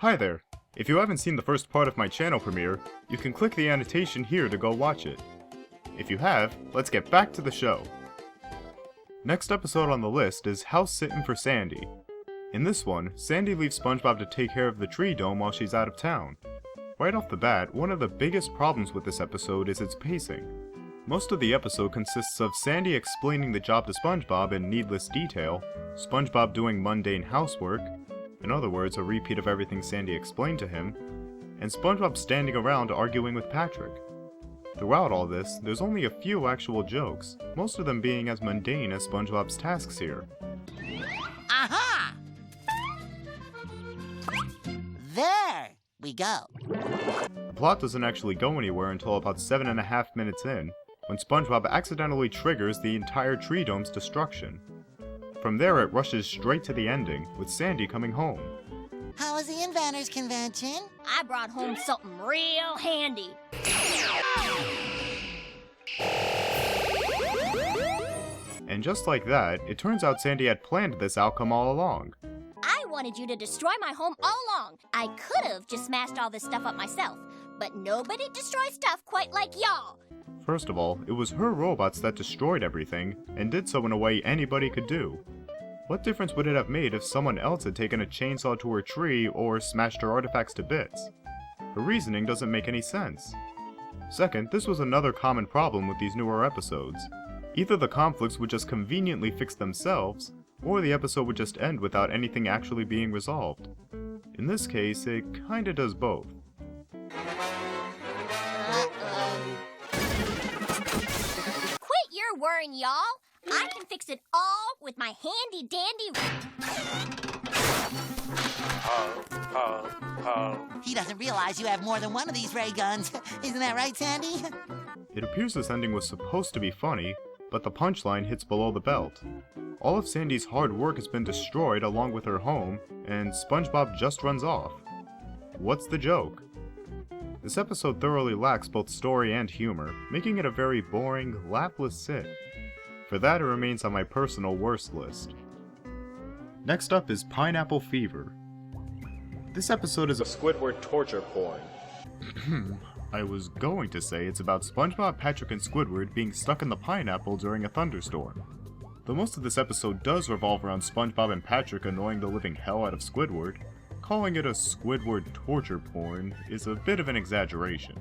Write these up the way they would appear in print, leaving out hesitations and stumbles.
Hi there! If you haven't seen the first part of my channel premiere, you can click the annotation here to go watch it. If you have, let's get back to the show. Next episode on the list is House Sittin' for Sandy. In this one, Sandy leaves SpongeBob to take care of the tree dome while she's out of town. Right off the bat, one of the biggest problems with this episode is its pacing. Most of the episode consists of Sandy explaining the job to SpongeBob in needless detail, SpongeBob doing mundane housework, in other words, a repeat of everything Sandy explained to him, and SpongeBob standing around arguing with Patrick. Throughout all this, there's only a few actual jokes, most of them being as mundane as SpongeBob's tasks here. Aha! There we go. The plot doesn't actually go anywhere until about 7.5 minutes in, when SpongeBob accidentally triggers the entire tree dome's destruction. From there it rushes straight to the ending, with Sandy coming home. How was the Inventors Convention? I brought home something real handy. And just like that, it turns out Sandy had planned this outcome all along. I wanted you to destroy my home all along. I could have just smashed all this stuff up myself, but nobody destroys stuff quite like y'all. First of all, it was her robots that destroyed everything, and did so in a way anybody could do. What difference would it have made if someone else had taken a chainsaw to her tree or smashed her artifacts to bits? Her reasoning doesn't make any sense. Second, this was another common problem with these newer episodes. Either the conflicts would just conveniently fix themselves, or the episode would just end without anything actually being resolved. In this case, it kinda does both. Quit your worrying, y'all. I can fix it all with my handy dandy. He doesn't realize you have more than one of these ray guns. Isn't that right, Sandy? It appears this ending was supposed to be funny, but the punchline hits below the belt. All of Sandy's hard work has been destroyed along with her home, and SpongeBob just runs off. What's the joke? This episode thoroughly lacks both story and humor, making it a very boring, lapless sit. For that, it remains on my personal worst list. Next up is Pineapple Fever. This episode is a Squidward torture porn. I was going to say it's about SpongeBob, Patrick, and Squidward being stuck in the pineapple during a thunderstorm. Though most of this episode does revolve around SpongeBob and Patrick annoying the living hell out of Squidward, calling it a Squidward torture porn is a bit of an exaggeration.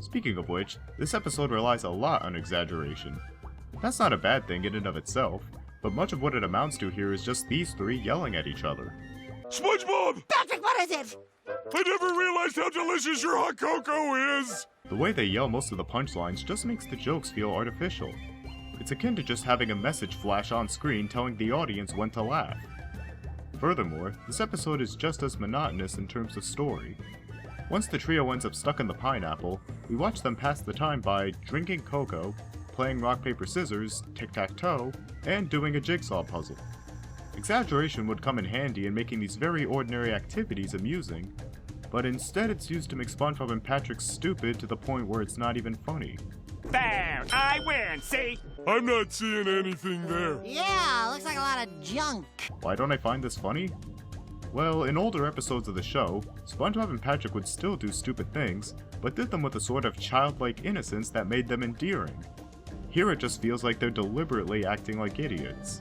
Speaking of which, this episode relies a lot on exaggeration. That's not a bad thing in and of itself, but much of what it amounts to here is just these three yelling at each other. SpongeBob! Patrick, what is it? I never realized how delicious your hot cocoa is! The way they yell most of the punchlines just makes the jokes feel artificial. It's akin to just having a message flash on screen telling the audience when to laugh. Furthermore, this episode is just as monotonous in terms of story. Once the trio ends up stuck in the pineapple, we watch them pass the time by drinking cocoa, playing rock paper scissors, tic-tac-toe, and doing a jigsaw puzzle. Exaggeration would come in handy in making these very ordinary activities amusing, but instead it's used to make SpongeBob and Patrick stupid to the point where it's not even funny. There! I win, see? I'm not seeing anything there. Yeah, looks like a lot of junk. Why don't I find this funny? Well, in older episodes of the show, SpongeBob and Patrick would still do stupid things, but did them with a sort of childlike innocence that made them endearing. Here it just feels like they're deliberately acting like idiots.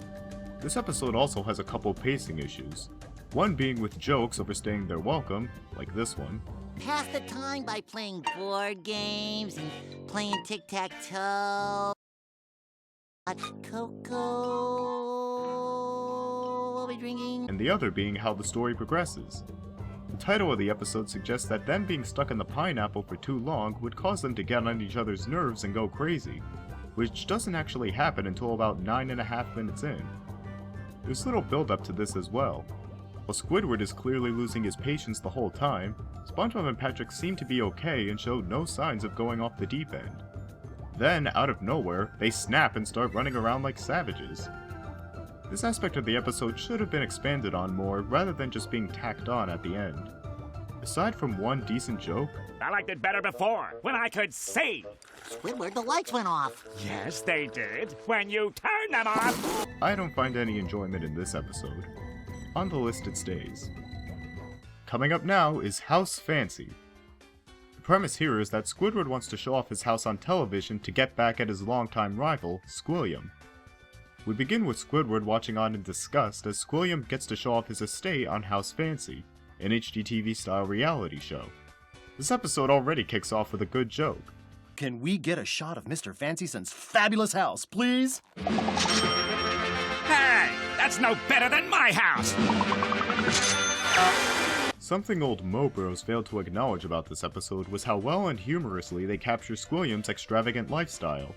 This episode also has a couple pacing issues. One being with jokes overstaying their welcome, like this one. Pass the time by playing board games and playing tic-tac-toe. Hot cocoa. We'll be drinking. And the other being how the story progresses. The title of the episode suggests that them being stuck in the pineapple for too long would cause them to get on each other's nerves and go crazy, which doesn't actually happen until about 9.5 minutes in. There's little build up to this as well. While Squidward is clearly losing his patience the whole time, SpongeBob and Patrick seem to be okay and show no signs of going off the deep end. Then, out of nowhere, they snap and start running around like savages. This aspect of the episode should have been expanded on more rather than just being tacked on at the end. Aside from one decent joke, I liked it better before, when I could see. Squidward, the lights went off. Yes, they did, when you turned them off. I don't find any enjoyment in this episode. On the list it stays. Coming up now is House Fancy. The premise here is that Squidward wants to show off his house on television to get back at his longtime rival, Squilliam. We begin with Squidward watching on in disgust as Squilliam gets to show off his estate on House Fancy, an HGTV-style reality show. This episode already kicks off with a good joke. Can we get a shot of Mr. Fancyson's fabulous house, please? Hey, that's no better than my house! Something old MoBros failed to acknowledge about this episode was how well and humorously they capture Squilliam's extravagant lifestyle.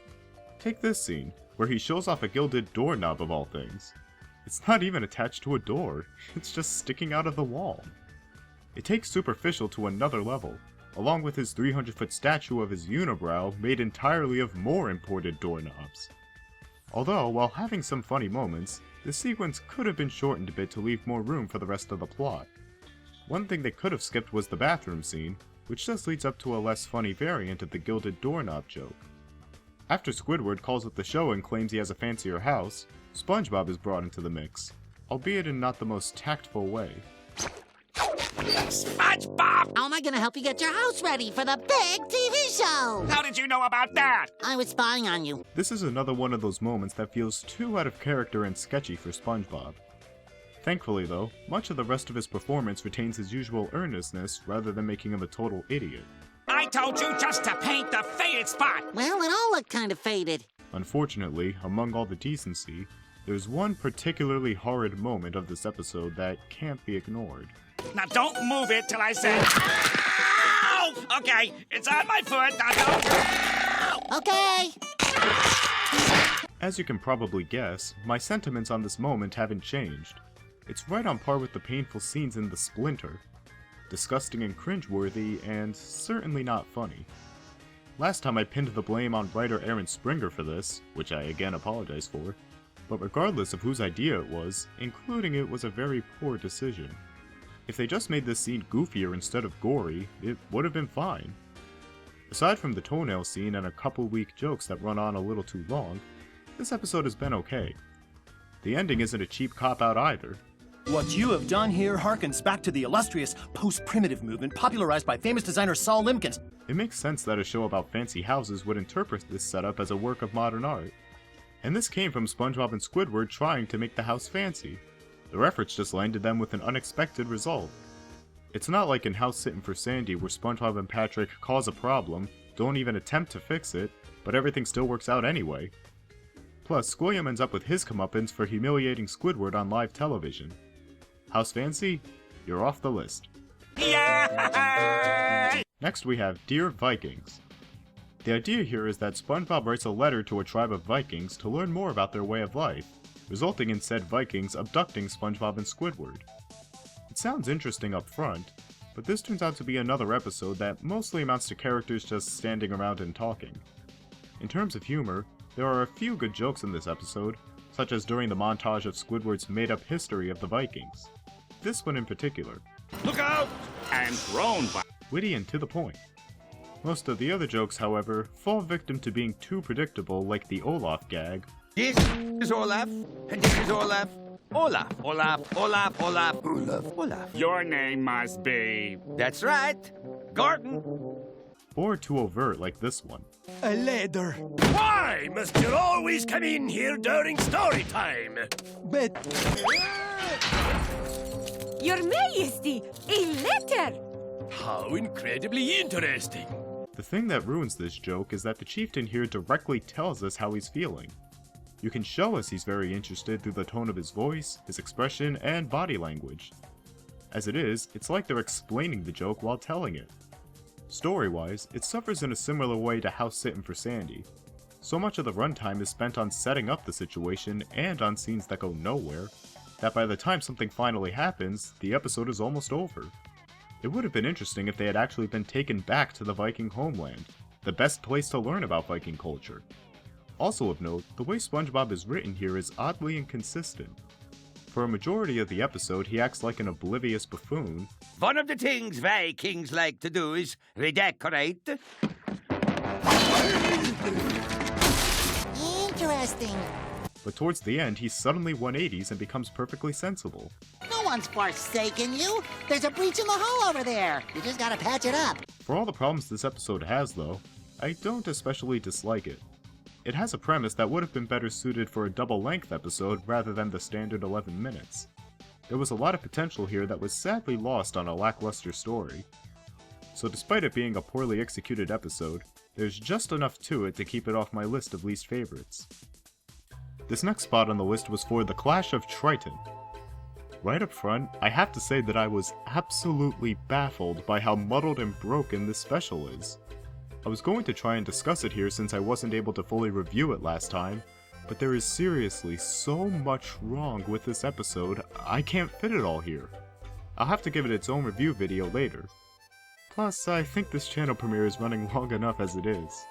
Take this scene, where he shows off a gilded doorknob of all things. It's not even attached to a door, it's just sticking out of the wall. It takes superficial to another level, along with his 300-foot statue of his unibrow made entirely of more imported doorknobs. Although, while having some funny moments, this sequence could have been shortened a bit to leave more room for the rest of the plot. One thing they could have skipped was the bathroom scene, which just leads up to a less funny variant of the gilded doorknob joke. After Squidward calls up the show and claims he has a fancier house, SpongeBob is brought into the mix, albeit in not the most tactful way. SpongeBob! How am I gonna help you get your house ready for the big TV show? How did you know about that? I was spying on you. This is another one of those moments that feels too out of character and sketchy for SpongeBob. Thankfully though, much of the rest of his performance retains his usual earnestness rather than making him a total idiot. I told you just to paint the faded spot! Well, it all looked kind of faded. Unfortunately, among all the decency, there's one particularly horrid moment of this episode that can't be ignored. Now don't move it till I say, ow! Okay, it's on my foot, now don't... Okay. As you can probably guess, my sentiments on this moment haven't changed. It's right on par with the painful scenes in The Splinter. Disgusting and cringeworthy, and certainly not funny. Last time I pinned the blame on writer Aaron Springer for this, which I again apologize for, but regardless of whose idea it was, including it was a very poor decision. If they just made this scene goofier instead of gory, it would have been fine. Aside from the toenail scene and a couple weak jokes that run on a little too long, this episode has been okay. The ending isn't a cheap cop-out either. What you have done here harkens back to the illustrious post-primitive movement popularized by famous designer Saul Limkins. It makes sense that a show about fancy houses would interpret this setup as a work of modern art. And this came from SpongeBob and Squidward trying to make the house fancy. Their efforts just landed them with an unexpected result. It's not like in House Sittin' for Sandy where SpongeBob and Patrick cause a problem, don't even attempt to fix it, but everything still works out anyway. Plus, Squilliam ends up with his comeuppance for humiliating Squidward on live television. House Fancy? You're off the list. Yeah! Next we have Dear Vikings. The idea here is that SpongeBob writes a letter to a tribe of Vikings to learn more about their way of life, resulting in said Vikings abducting SpongeBob and Squidward. It sounds interesting up front, but this turns out to be another episode that mostly amounts to characters just standing around and talking. In terms of humor, there are a few good jokes in this episode, such as during the montage of Squidward's made-up history of the Vikings. This one in particular. Look out! And grown by... Witty and to the point. Most of the other jokes, however, fall victim to being too predictable, like the Olaf gag. This is Olaf, and this is Olaf. Olaf, Olaf, Olaf, Olaf, Olaf, Olaf. Your name must be... That's right, Gordon. Or too overt, like this one. A ladder. Why must you always come in here during story time? But Your Majesty, a letter! How incredibly interesting. The thing that ruins this joke is that the chieftain here directly tells us how he's feeling. You can show us he's very interested through the tone of his voice, his expression, and body language. As it is, it's like they're explaining the joke while telling it. Story-wise, it suffers in a similar way to House Sittin' for Sandy. So much of the runtime is spent on setting up the situation and on scenes that go nowhere, that by the time something finally happens, the episode is almost over. It would have been interesting if they had actually been taken back to the Viking homeland, the best place to learn about Viking culture. Also of note, the way SpongeBob is written here is oddly inconsistent. For a majority of the episode, he acts like an oblivious buffoon. One of the things Vikings like to do is redecorate. Interesting. But towards the end, he suddenly 180s and becomes perfectly sensible. No one's forsaken you. There's a breach in the hull over there. You just gotta patch it up. For all the problems this episode has, though, I don't especially dislike it. It has a premise that would have been better suited for a double-length episode rather than the standard 11 minutes. There was a lot of potential here that was sadly lost on a lackluster story. So despite it being a poorly executed episode, there's just enough to it to keep it off my list of least favorites. This next spot on the list was for The Clash of Triton. Right up front, I have to say that I was absolutely baffled by how muddled and broken this special is. I was going to try and discuss it here since I wasn't able to fully review it last time, but there is seriously so much wrong with this episode, I can't fit it all here. I'll have to give it its own review video later. Plus, I think this channel premiere is running long enough as it is.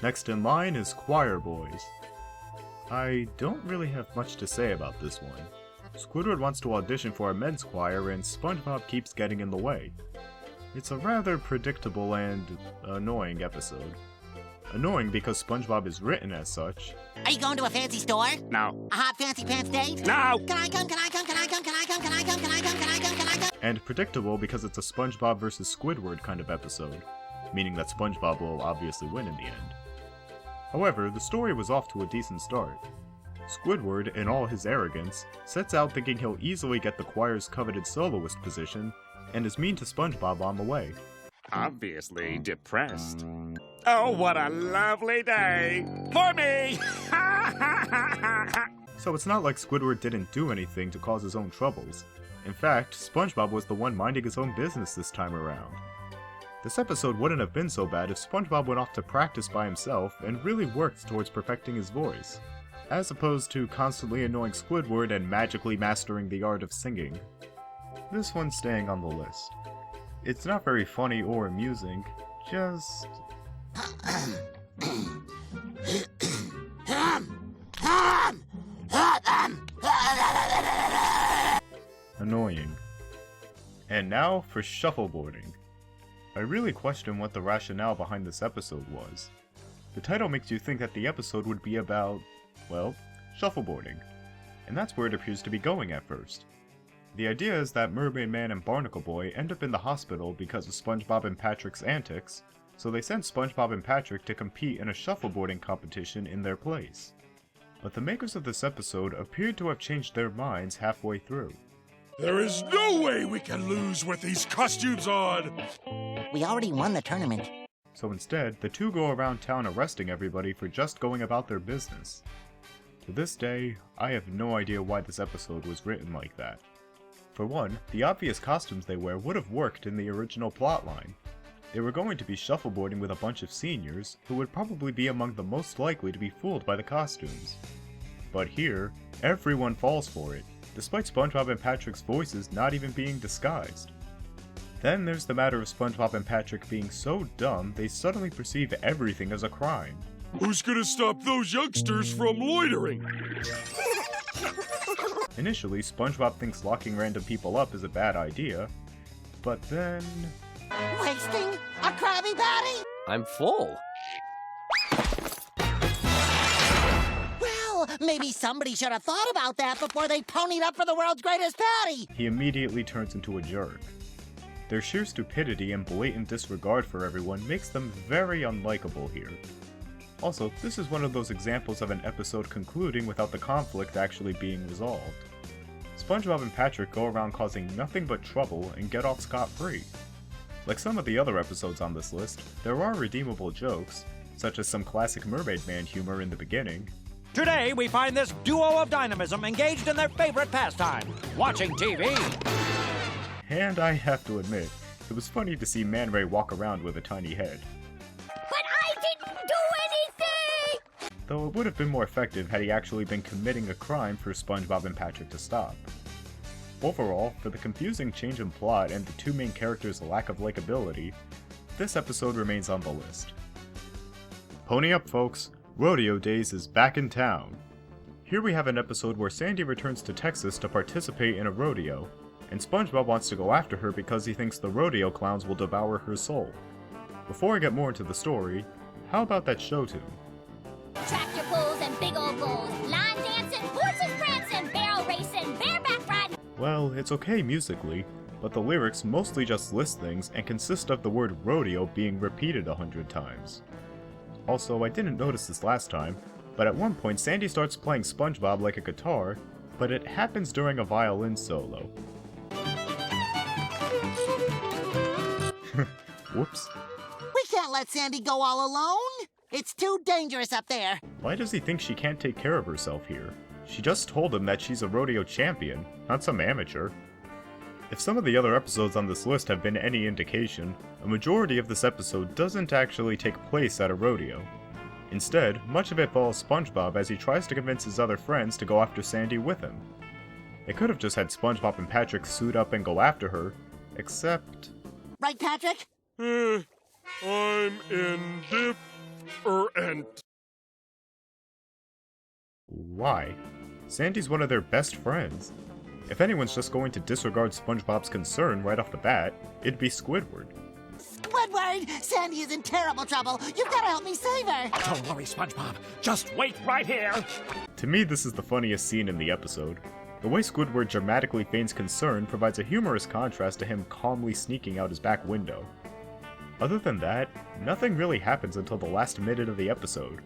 Next in line is Choir Boys. I don't really have much to say about this one. Squidward wants to audition for a men's choir and SpongeBob keeps getting in the way. It's a rather predictable and annoying episode. Annoying because SpongeBob is written as such. Are you going to a fancy store? No. A hot fancy pants date? No! Can I come? Can I come? Can I come? Can I come? Can I come? Can I come? Can I come? Can I come? And predictable because it's a SpongeBob vs. Squidward kind of episode, meaning that SpongeBob will obviously win in the end. However, the story was off to a decent start. Squidward, in all his arrogance, sets out thinking he'll easily get the choir's coveted soloist position, and is mean to SpongeBob on the way. Obviously depressed. Oh, what a lovely day! For me! So it's not like Squidward didn't do anything to cause his own troubles. In fact, SpongeBob was the one minding his own business this time around. This episode wouldn't have been so bad if SpongeBob went off to practice by himself and really worked towards perfecting his voice, as opposed to constantly annoying Squidward and magically mastering the art of singing. This one's staying on the list. It's not very funny or amusing, just... annoying. And now for shuffleboarding. I really question what the rationale behind this episode was. The title makes you think that the episode would be about, well, shuffleboarding. And that's where it appears to be going at first. The idea is that Mermaid Man and Barnacle Boy end up in the hospital because of SpongeBob and Patrick's antics, so they send SpongeBob and Patrick to compete in a shuffleboarding competition in their place. But the makers of this episode appeared to have changed their minds halfway through. There is no way we can lose with these costumes on! We already won the tournament. So instead, the two go around town arresting everybody for just going about their business. To this day, I have no idea why this episode was written like that. For one, the obvious costumes they wear would have worked in the original plotline. They were going to be shuffleboarding with a bunch of seniors, who would probably be among the most likely to be fooled by the costumes. But here, everyone falls for it, despite SpongeBob and Patrick's voices not even being disguised. Then there's the matter of SpongeBob and Patrick being so dumb they suddenly perceive everything as a crime. Who's gonna stop those youngsters from loitering? Initially, SpongeBob thinks locking random people up is a bad idea, but then... Wasting a Krabby Patty? I'm full. Well, maybe somebody should have thought about that before they ponied up for the world's greatest patty. He immediately turns into a jerk. Their sheer stupidity and blatant disregard for everyone makes them very unlikable here. Also, this is one of those examples of an episode concluding without the conflict actually being resolved. SpongeBob and Patrick go around causing nothing but trouble and get off scot-free. Like some of the other episodes on this list, there are redeemable jokes, such as some classic Mermaid Man humor in the beginning. Today, we find this duo of dynamism engaged in their favorite pastime, watching TV. And I have to admit, it was funny to see Man Ray walk around with a tiny head. But I didn't do anything! Though it would have been more effective had he actually been committing a crime for SpongeBob and Patrick to stop. Overall, for the confusing change in plot and the two main characters' lack of likability, this episode remains on the list. Pony up, folks! Rodeo Days is back in town! Here we have an episode where Sandy returns to Texas to participate in a rodeo, and SpongeBob wants to go after her because he thinks the rodeo clowns will devour her soul. Before I get more into the story, how about that show tune? Tractor pulls and big old bulls, line dancing, horses prancing, barrel racing, bareback riding. Well, it's okay musically, but the lyrics mostly just list things and consist of the word rodeo being repeated 100 times. Also, I didn't notice this last time, but at one point Sandy starts playing SpongeBob like a guitar, but it happens during a violin solo. Whoops. We can't let Sandy go all alone. It's too dangerous up there. Why does he think she can't take care of herself here? She just told him that she's a rodeo champion, not some amateur. If some of the other episodes on this list have been any indication, a majority of this episode doesn't actually take place at a rodeo. Instead, much of it follows SpongeBob as he tries to convince his other friends to go after Sandy with him. They could have just had SpongeBob and Patrick suit up and go after her, except... Right, Patrick? I'm indifferent. Why? Sandy's one of their best friends. If anyone's just going to disregard SpongeBob's concern right off the bat, it'd be Squidward. Squidward! Sandy is in terrible trouble. You've got to help me save her. Don't worry, SpongeBob. Just wait right here. To me, this is the funniest scene in the episode. The way Squidward dramatically feigns concern provides a humorous contrast to him calmly sneaking out his back window. Other than that, nothing really happens until the last minute of the episode.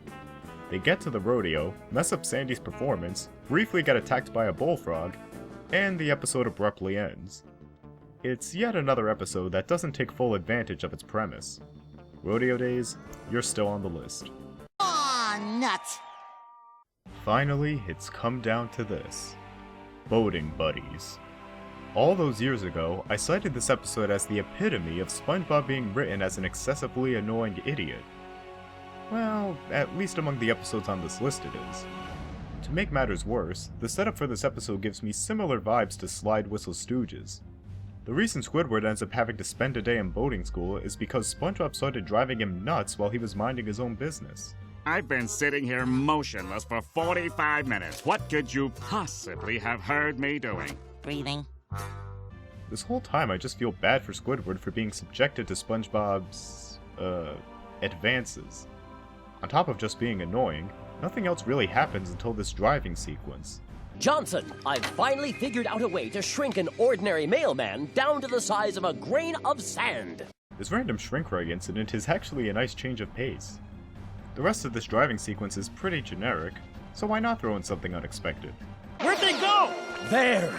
They get to the rodeo, mess up Sandy's performance, briefly get attacked by a bullfrog, and the episode abruptly ends. It's yet another episode that doesn't take full advantage of its premise. Rodeo Days, you're still on the list. Aw, nuts! Finally, it's come down to this. Boating Buddies. All those years ago, I cited this episode as the epitome of SpongeBob being written as an excessively annoying idiot. Well, at least among the episodes on this list it is. To make matters worse, the setup for this episode gives me similar vibes to Slide Whistle Stooges. The reason Squidward ends up having to spend a day in boating school is because SpongeBob started driving him nuts while he was minding his own business. I've been sitting here motionless for 45 minutes. What could you possibly have heard me doing? Breathing. This whole time I just feel bad for Squidward for being subjected to SpongeBob's, advances. On top of just being annoying, nothing else really happens until this driving sequence. Johnson, I've finally figured out a way to shrink an ordinary mailman down to the size of a grain of sand. This random shrink ray incident is actually a nice change of pace. The rest of this driving sequence is pretty generic, so why not throw in something unexpected? Where'd they go? There!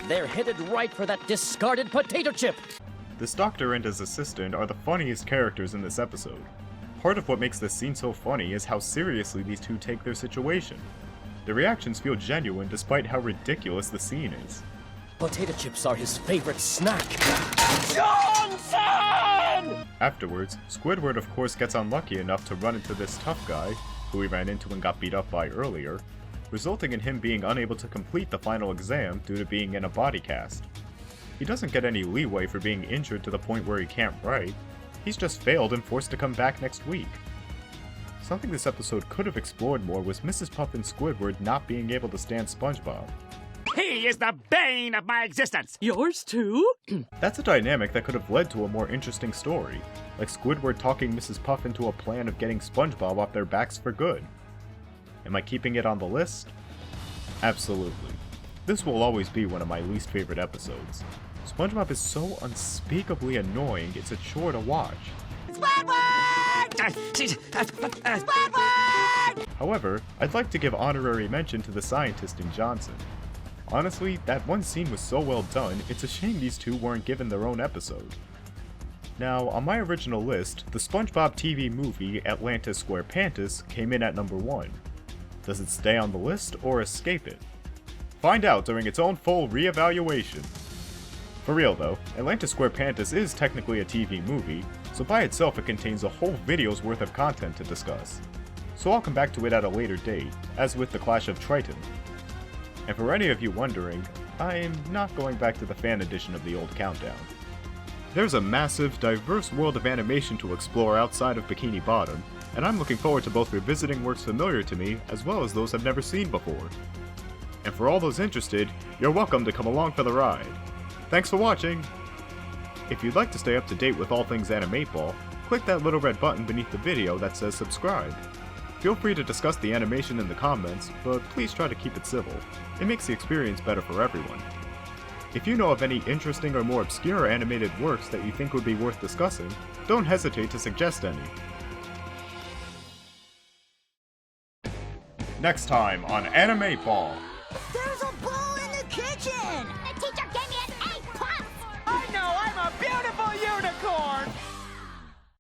They're headed right for that discarded potato chip! This doctor and his assistant are the funniest characters in this episode. Part of what makes this scene so funny is how seriously these two take their situation. Their reactions feel genuine despite how ridiculous the scene is. Potato chips are his favorite snack. Johnson! Afterwards, Squidward of course gets unlucky enough to run into this tough guy, who he ran into and got beat up by earlier, resulting in him being unable to complete the final exam due to being in a body cast. He doesn't get any leeway for being injured to the point where he can't write. He's just failed and forced to come back next week. Something this episode could have explored more was Mrs. Puff and Squidward not being able to stand SpongeBob. He is the bane of my existence! Yours too? That's a dynamic that could have led to a more interesting story, like Squidward talking Mrs. Puff into a plan of getting SpongeBob off their backs for good. Am I keeping it on the list? Absolutely. This will always be one of my least favorite episodes. SpongeBob is so unspeakably annoying, it's a chore to watch. Squidward! Squidward! However, I'd like to give honorary mention to the scientist in Johnson. Honestly, that one scene was so well done, it's a shame these two weren't given their own episode. Now, on my original list, the SpongeBob TV movie Atlantis Squarepants came in at number 1. Does it stay on the list or escape it? Find out during its own full re-evaluation. For real though, Atlantis Squarepants is technically a TV movie, so by itself it contains a whole video's worth of content to discuss. So I'll come back to it at a later date, as with the Clash of Triton. And for any of you wondering, I'm not going back to the fan edition of the old countdown. There's a massive, diverse world of animation to explore outside of Bikini Bottom, and I'm looking forward to both revisiting works familiar to me as well as those I've never seen before. And for all those interested, you're welcome to come along for the ride. Thanks for watching! If you'd like to stay up to date with all things Animateball, click that little red button beneath the video that says subscribe. Feel free to discuss the animation in the comments, but please try to keep it civil. It makes the experience better for everyone. If you know of any interesting or more obscure animated works that you think would be worth discussing, don't hesitate to suggest any. Next time on Anime Ball. There's a ball in the kitchen!